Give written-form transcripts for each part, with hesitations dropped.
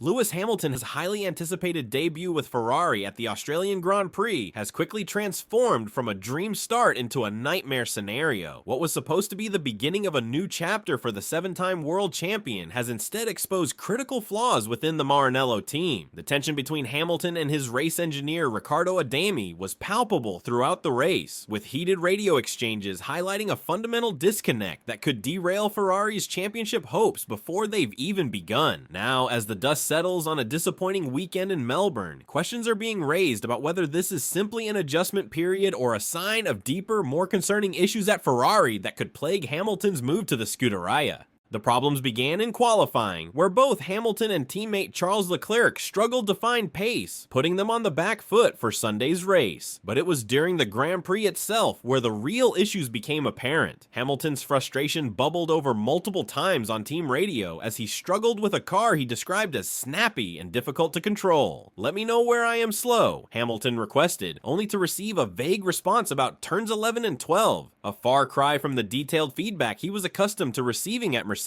Lewis Hamilton's highly anticipated debut with Ferrari at the Australian Grand Prix has quickly transformed from a dream start into a nightmare scenario. What was supposed to be the beginning of a new chapter for the 7-time world champion has instead exposed critical flaws within the Maranello team. The tension between Hamilton and his race engineer Ricardo Adami was palpable throughout the race, with heated radio exchanges highlighting a fundamental disconnect that could derail Ferrari's championship hopes before they've even begun. Now, as the dust settles on a disappointing weekend in Melbourne, questions are being raised about whether this is simply an adjustment period or a sign of deeper, more concerning issues at Ferrari that could plague Hamilton's move to the Scuderia. The problems began in qualifying, where both Hamilton and teammate Charles Leclerc struggled to find pace, putting them on the back foot for Sunday's race. But it was during the Grand Prix itself where the real issues became apparent. Hamilton's frustration bubbled over multiple times on team radio as he struggled with a car he described as snappy and difficult to control. "Let me know where I am slow," Hamilton requested, only to receive a vague response about turns 11 and 12, a far cry from the detailed feedback he was accustomed to receiving at Mercedes.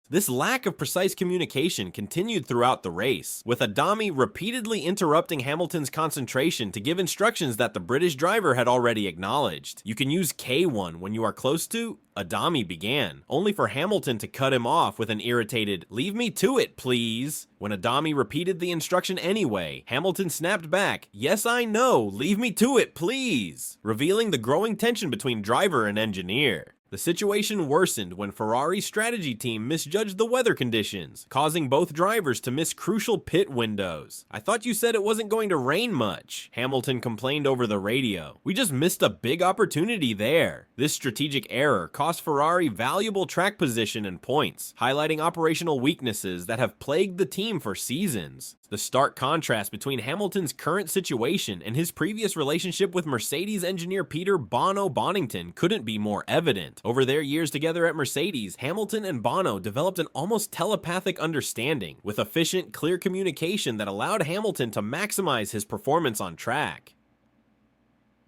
This lack of precise communication continued throughout the race, with Adami repeatedly interrupting Hamilton's concentration to give instructions that the British driver had already acknowledged. "You can use K1 when you are close to," Adami began, only for Hamilton to cut him off with an irritated, "Leave me to it, please." When Adami repeated the instruction anyway, Hamilton snapped back, "Yes, I know, leave me to it, please," revealing the growing tension between driver and engineer. The situation worsened when Ferrari's strategy team misjudged the weather conditions, causing both drivers to miss crucial pit windows. "I thought you said it wasn't going to rain much," Hamilton complained over the radio. "We just missed a big opportunity there." This strategic error cost Ferrari valuable track position and points, highlighting operational weaknesses that have plagued the team for seasons. The stark contrast between Hamilton's current situation and his previous relationship with Mercedes engineer Peter "Bono" Bonnington couldn't be more evident. Over their years together at Mercedes, Hamilton and Bono developed an almost telepathic understanding, with efficient, clear communication that allowed Hamilton to maximize his performance on track.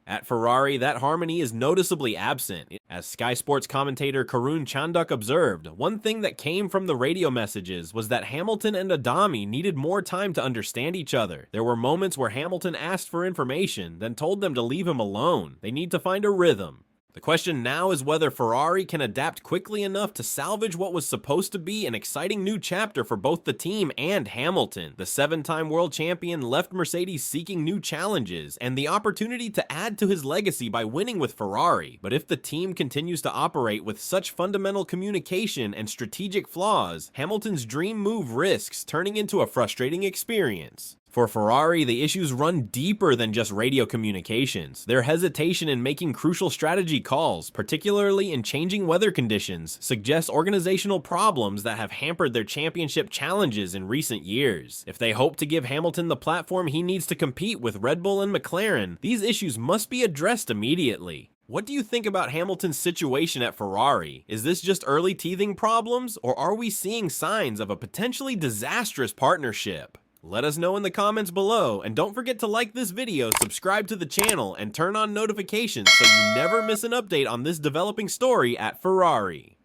At Ferrari, that harmony is noticeably absent. As Sky Sports commentator Karun Chandok observed, one thing that came from the radio messages was that Hamilton and Adami needed more time to understand each other. There were moments where Hamilton asked for information, then told them to leave him alone. They need to find a rhythm. The question now is whether Ferrari can adapt quickly enough to salvage what was supposed to be an exciting new chapter for both the team and Hamilton. The 7-time world champion left Mercedes seeking new challenges and the opportunity to add to his legacy by winning with Ferrari. But if the team continues to operate with such fundamental communication and strategic flaws, Hamilton's dream move risks turning into a frustrating experience. For Ferrari, the issues run deeper than just radio communications. Their hesitation in making crucial strategy calls, particularly in changing weather conditions, suggests organizational problems that have hampered their championship challenges in recent years. If they hope to give Hamilton the platform he needs to compete with Red Bull and McLaren, these issues must be addressed immediately. What do you think about Hamilton's situation at Ferrari? Is this just early teething problems, or are we seeing signs of a potentially disastrous partnership? Let us know in the comments below, and don't forget to like this video, subscribe to the channel, and turn on notifications so you never miss an update on this developing story at Ferrari.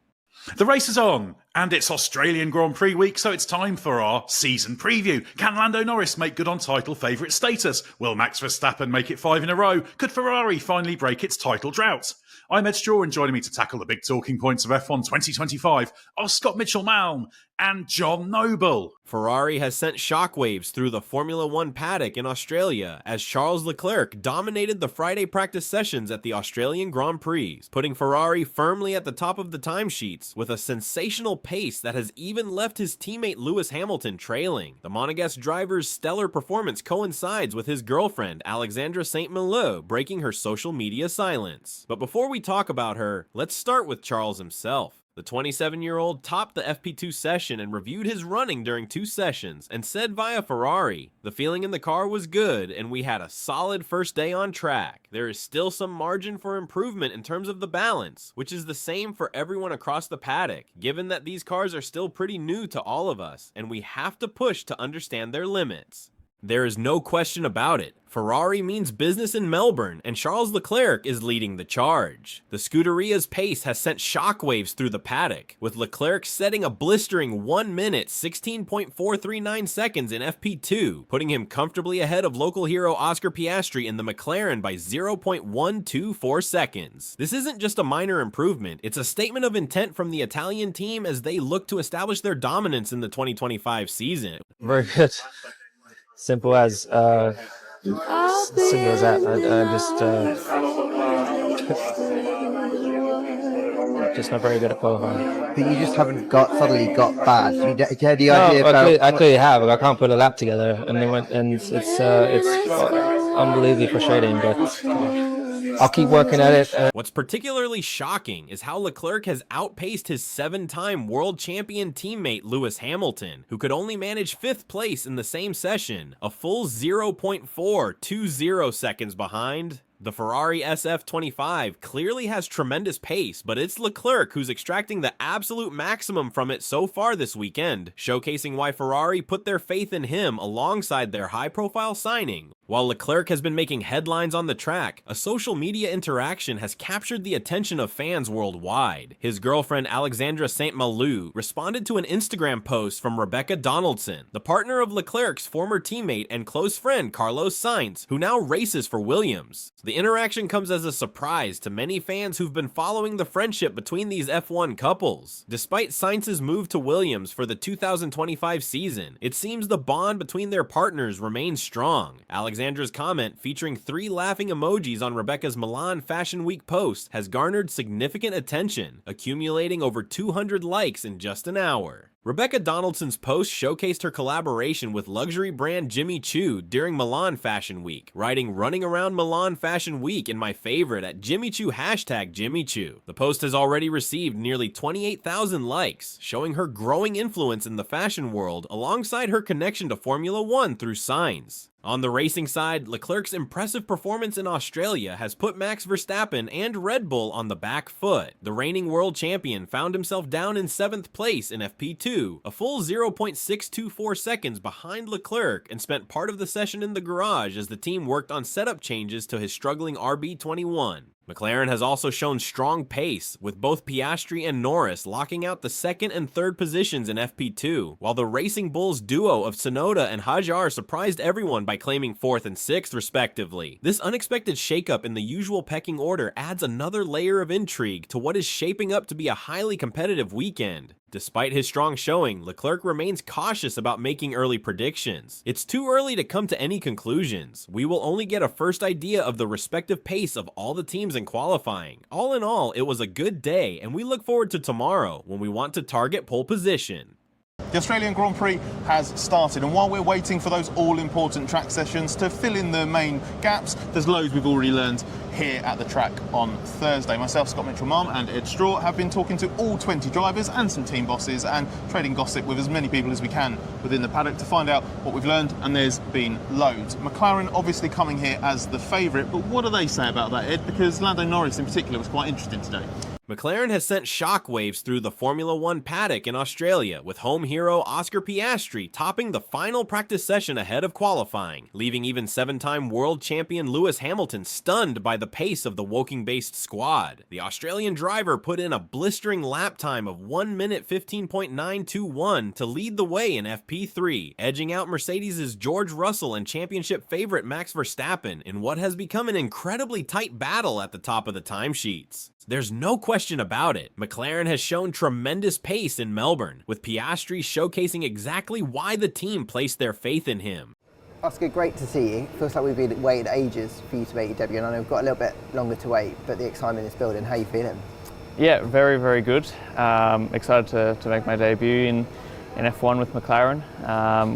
The race is on, and it's Australian Grand Prix week, so it's time for our season preview. Can Lando Norris make good on title favourite status? Will Max Verstappen make it 5 in a row? Could Ferrari finally break its title drought? I'm Ed Straw, and joining me to tackle the big talking points of F1 2025 are Scott Mitchell-Malm and John Noble. Ferrari has sent shockwaves through the Formula One paddock in Australia as Charles Leclerc dominated the Friday practice sessions at the Australian Grand Prix, putting Ferrari firmly at the top of the timesheets with a sensational pace that has even left his teammate Lewis Hamilton trailing. The Monegasque driver's stellar performance coincides with his girlfriend Alexandra Saint-Malo breaking her social media silence. But before we talk about her, let's start with Charles himself. The 27-year-old topped the FP2 session and reviewed his running during 2 sessions and said via Ferrari, "The feeling in the car was good and we had a solid first day on track. There is still some margin for improvement in terms of the balance, which is the same for everyone across the paddock, given that these cars are still pretty new to all of us and we have to push to understand their limits." There is no question about it. Ferrari means business in Melbourne, and Charles Leclerc is leading the charge. The Scuderia's pace has sent shockwaves through the paddock, with Leclerc setting a blistering 1 minute 16.439 seconds in FP2, putting him comfortably ahead of local hero Oscar Piastri in the McLaren by 0.124 seconds. This isn't just a minor improvement, it's a statement of intent from the Italian team as they look to establish their dominance in the 2025 season. Very good. Simple as that. Just not very good at qualifying. But you just haven't suddenly got bad. You had the idea about... I clearly have. I can't put a lap together, and it's unbelievably frustrating. But I'll keep working at it. What's particularly shocking is how Leclerc has outpaced his 7-time world champion teammate Lewis Hamilton, who could only manage 5th place in the same session, a full 0.420 seconds behind. The Ferrari SF25 clearly has tremendous pace, but it's Leclerc who's extracting the absolute maximum from it so far this weekend, showcasing why Ferrari put their faith in him alongside their high-profile signing. While Leclerc has been making headlines on the track, a social media interaction has captured the attention of fans worldwide. His girlfriend Alexandra St. Malou responded to an Instagram post from Rebecca Donaldson, the partner of Leclerc's former teammate and close friend Carlos Sainz, who now races for Williams. The interaction comes as a surprise to many fans who've been following the friendship between these F1 couples. Despite Sainz's move to Williams for the 2025 season, it seems the bond between their partners remains strong. Alexandra's comment, featuring 3 laughing emojis on Rebecca's Milan Fashion Week post, has garnered significant attention, accumulating over 200 likes in just an hour. Rebecca Donaldson's post showcased her collaboration with luxury brand Jimmy Choo during Milan Fashion Week, writing "Running around Milan Fashion Week" in my favorite at Jimmy Choo #JimmyChoo. The post has already received nearly 28,000 likes, showing her growing influence in the fashion world alongside her connection to Formula One through Sainz. On the racing side, Leclerc's impressive performance in Australia has put Max Verstappen and Red Bull on the back foot. The reigning world champion found himself down in 7th place in FP2, a full 0.624 seconds behind Leclerc, and spent part of the session in the garage as the team worked on setup changes to his struggling RB21. McLaren has also shown strong pace, with both Piastri and Norris locking out the 2nd and 3rd positions in FP2, while the Racing Bulls duo of Tsunoda and Hajar surprised everyone by claiming 4th and 6th respectively. This unexpected shakeup in the usual pecking order adds another layer of intrigue to what is shaping up to be a highly competitive weekend. Despite his strong showing, Leclerc remains cautious about making early predictions. It's too early to come to any conclusions. We will only get a first idea of the respective pace of all the teams in qualifying. All in all, it was a good day, and we look forward to tomorrow when we want to target pole position. The Australian Grand Prix has started, and while we're waiting for those all-important track sessions to fill in the main gaps, there's loads we've already learned here at the track on Thursday. Myself, Scott Mitchell-Mum and Ed Straw have been talking to all 20 drivers and some team bosses and trading gossip with as many people as we can within the paddock to find out what we've learned, and there's been loads. McLaren obviously coming here as the favourite, but what do they say about that, Ed? Because Lando Norris in particular was quite interesting today. McLaren has sent shockwaves through the Formula One paddock in Australia, with home hero Oscar Piastri topping the final practice session ahead of qualifying, leaving even 7-time world champion Lewis Hamilton stunned by the pace of the Woking-based squad. The Australian driver put in a blistering lap time of 1 minute 15.921 to lead the way in FP3, edging out Mercedes' George Russell and championship favorite Max Verstappen in what has become an incredibly tight battle at the top of the timesheets. There's no question about it. McLaren has shown tremendous pace in Melbourne, with Piastri showcasing exactly why the team placed their faith in him. Oscar, great to see you. Feels like we've been waiting ages for you to make your debut, and I know we've got a little bit longer to wait, but the excitement is building. How are you feeling? Yeah, very, very good. Excited to make my debut in F1 with McLaren.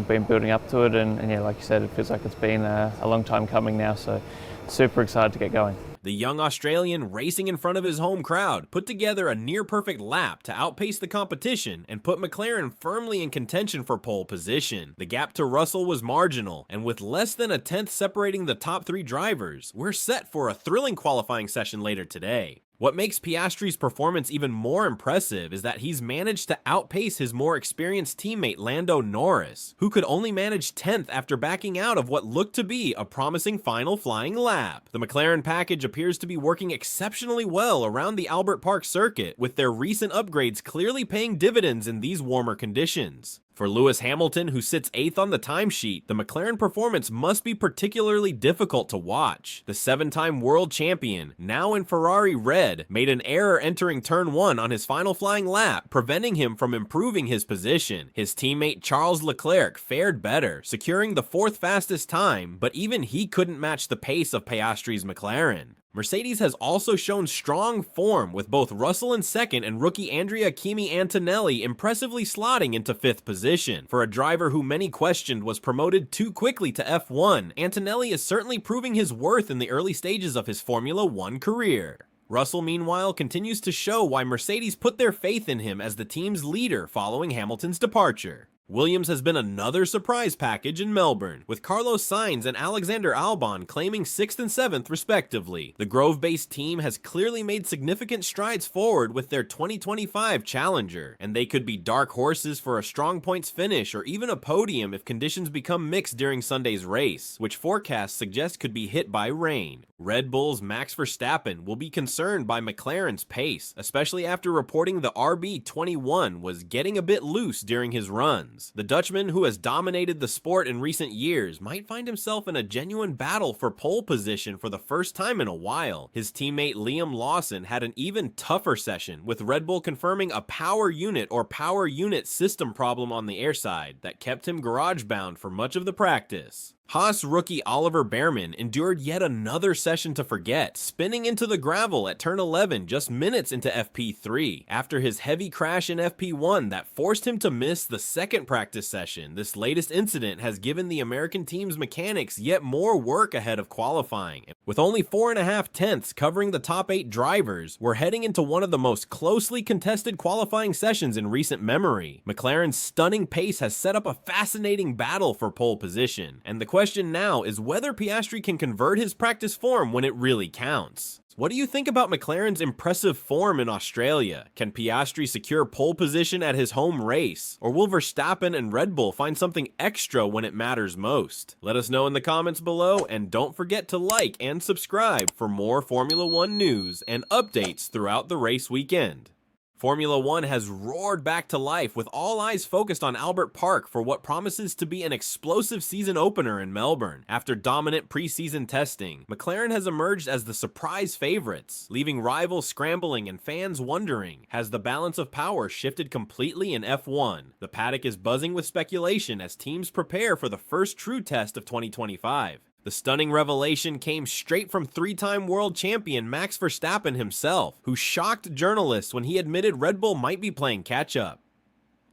Been building up to it, and yeah, like you said, it feels like it's been a long time coming now, so super excited to get going. The young Australian, racing in front of his home crowd, put together a near-perfect lap to outpace the competition and put McLaren firmly in contention for pole position. The gap to Russell was marginal, and with less than a tenth separating the top 3 drivers, we're set for a thrilling qualifying session later today. What makes Piastri's performance even more impressive is that he's managed to outpace his more experienced teammate Lando Norris, who could only manage 10th after backing out of what looked to be a promising final flying lap. The McLaren package appears to be working exceptionally well around the Albert Park circuit, with their recent upgrades clearly paying dividends in these warmer conditions. For Lewis Hamilton, who sits 8th on the timesheet, the McLaren performance must be particularly difficult to watch. The 7-time world champion, now in Ferrari red, made an error entering turn 1 on his final flying lap, preventing him from improving his position. His teammate Charles Leclerc fared better, securing the 4th fastest time, but even he couldn't match the pace of Piastri's McLaren. Mercedes has also shown strong form, with both Russell in 2nd and rookie Andrea Kimi Antonelli impressively slotting into 5th position. For a driver who many questioned was promoted too quickly to F1, Antonelli is certainly proving his worth in the early stages of his Formula 1 career. Russell, meanwhile, continues to show why Mercedes put their faith in him as the team's leader following Hamilton's departure. Williams has been another surprise package in Melbourne, with Carlos Sainz and Alexander Albon claiming 6th and 7th respectively. The Grove-based team has clearly made significant strides forward with their 2025 challenger, and they could be dark horses for a strong points finish or even a podium if conditions become mixed during Sunday's race, which forecasts suggest could be hit by rain. Red Bull's Max Verstappen will be concerned by McLaren's pace, especially after reporting the RB21 was getting a bit loose during his runs. The Dutchman, who has dominated the sport in recent years, might find himself in a genuine battle for pole position for the first time in a while. His teammate Liam Lawson had an even tougher session, with Red Bull confirming a power unit or power unit system problem on the airside that kept him garage-bound for much of the practice. Haas rookie Oliver Behrman endured yet another session to forget, spinning into the gravel at turn 11 just minutes into FP3. After his heavy crash in FP1 that forced him to miss the second practice session, this latest incident has given the American team's mechanics yet more work ahead of qualifying. With only 4.5 tenths covering the top 8 drivers, we're heading into one of the most closely contested qualifying sessions in recent memory. McLaren's stunning pace has set up a fascinating battle for pole position, and the question now is whether Piastri can convert his practice form when it really counts. What do you think about McLaren's impressive form in Australia? Can Piastri secure pole position at his home race? Or will Verstappen and Red Bull find something extra when it matters most? Let us know in the comments below, and don't forget to like and subscribe for more Formula 1 news and updates throughout the race weekend. Formula 1 has roared back to life, with all eyes focused on Albert Park for what promises to be an explosive season opener in Melbourne. After dominant preseason testing, McLaren has emerged as the surprise favorites, leaving rivals scrambling and fans wondering, has the balance of power shifted completely in F1? The paddock is buzzing with speculation as teams prepare for the first true test of 2025. The stunning revelation came straight from 3-time world champion Max Verstappen himself, who shocked journalists when he admitted Red Bull might be playing catch-up.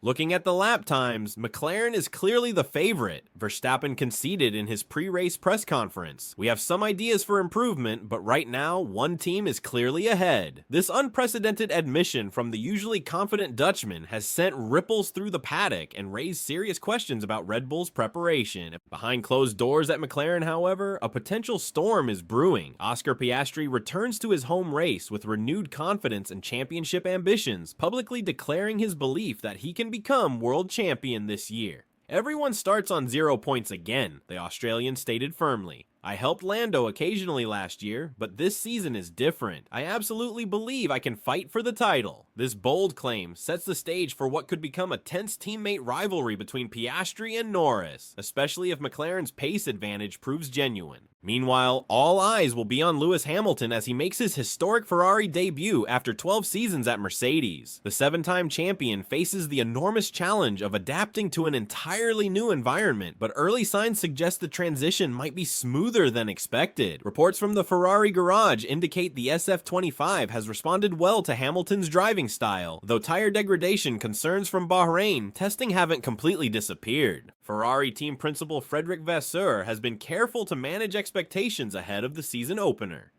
Looking at the lap times, McLaren is clearly the favorite. Verstappen conceded in his pre-race press conference. We have some ideas for improvement, but right now, one team is clearly ahead. This unprecedented admission from the usually confident Dutchman has sent ripples through the paddock and raised serious questions about Red Bull's preparation. Behind closed doors at McLaren, however, a potential storm is brewing. Oscar Piastri returns to his home race with renewed confidence and championship ambitions, publicly declaring his belief that he can become world champion this year. Everyone starts on 0 points again, the Australian stated firmly. I helped Lando occasionally last year, but this season is different. I absolutely believe I can fight for the title. This bold claim sets the stage for what could become a tense teammate rivalry between Piastri and Norris, especially if McLaren's pace advantage proves genuine. Meanwhile, all eyes will be on Lewis Hamilton as he makes his historic Ferrari debut after 12 seasons at Mercedes. The 7-time champion faces the enormous challenge of adapting to an entirely new environment, but early signs suggest the transition might be smoother than expected. Reports from the Ferrari garage indicate the SF25 has responded well to Hamilton's driving style, though tire degradation concerns from Bahrain testing haven't completely disappeared. Ferrari team principal Frederic Vasseur has been careful to manage expectations ahead of the season opener.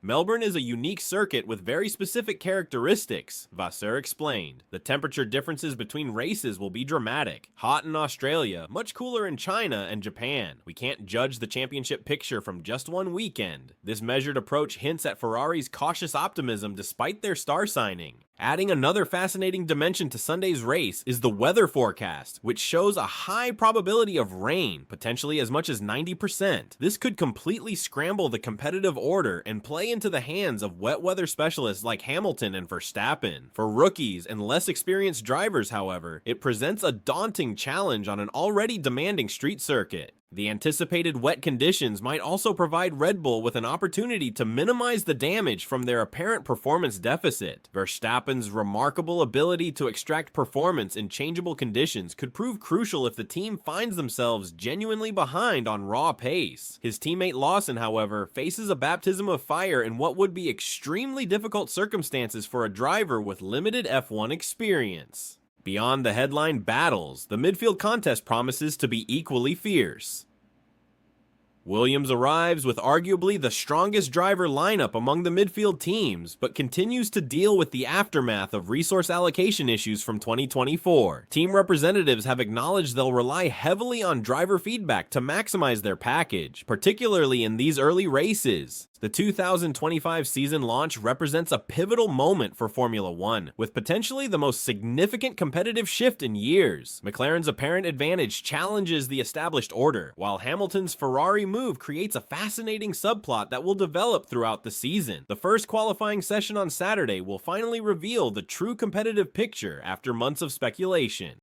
Melbourne is a unique circuit with very specific characteristics, Vasseur explained. The temperature differences between races will be dramatic. Hot in Australia, much cooler in China and Japan. We can't judge the championship picture from just one weekend. This measured approach hints at Ferrari's cautious optimism despite their star signing. Adding another fascinating dimension to Sunday's race is the weather forecast, which shows a high probability of rain, potentially as much as 90%. This could completely scramble the competitive order and play into the hands of wet weather specialists like Hamilton and Verstappen. For rookies and less experienced drivers, however, it presents a daunting challenge on an already demanding street circuit. The anticipated wet conditions might also provide Red Bull with an opportunity to minimize the damage from their apparent performance deficit. Verstappen's remarkable ability to extract performance in changeable conditions could prove crucial if the team finds themselves genuinely behind on raw pace. His teammate Lawson, however, faces a baptism of fire in what would be extremely difficult circumstances for a driver with limited F1 experience. Beyond the headline battles, the midfield contest promises to be equally fierce. Williams arrives with arguably the strongest driver lineup among the midfield teams, but continues to deal with the aftermath of resource allocation issues from 2024. Team representatives have acknowledged they'll rely heavily on driver feedback to maximize their package, particularly in these early races. The 2025 season launch represents a pivotal moment for Formula One, with potentially the most significant competitive shift in years. McLaren's apparent advantage challenges the established order, while Hamilton's Ferrari move creates a fascinating subplot that will develop throughout the season. The first qualifying session on Saturday will finally reveal the true competitive picture after months of speculation.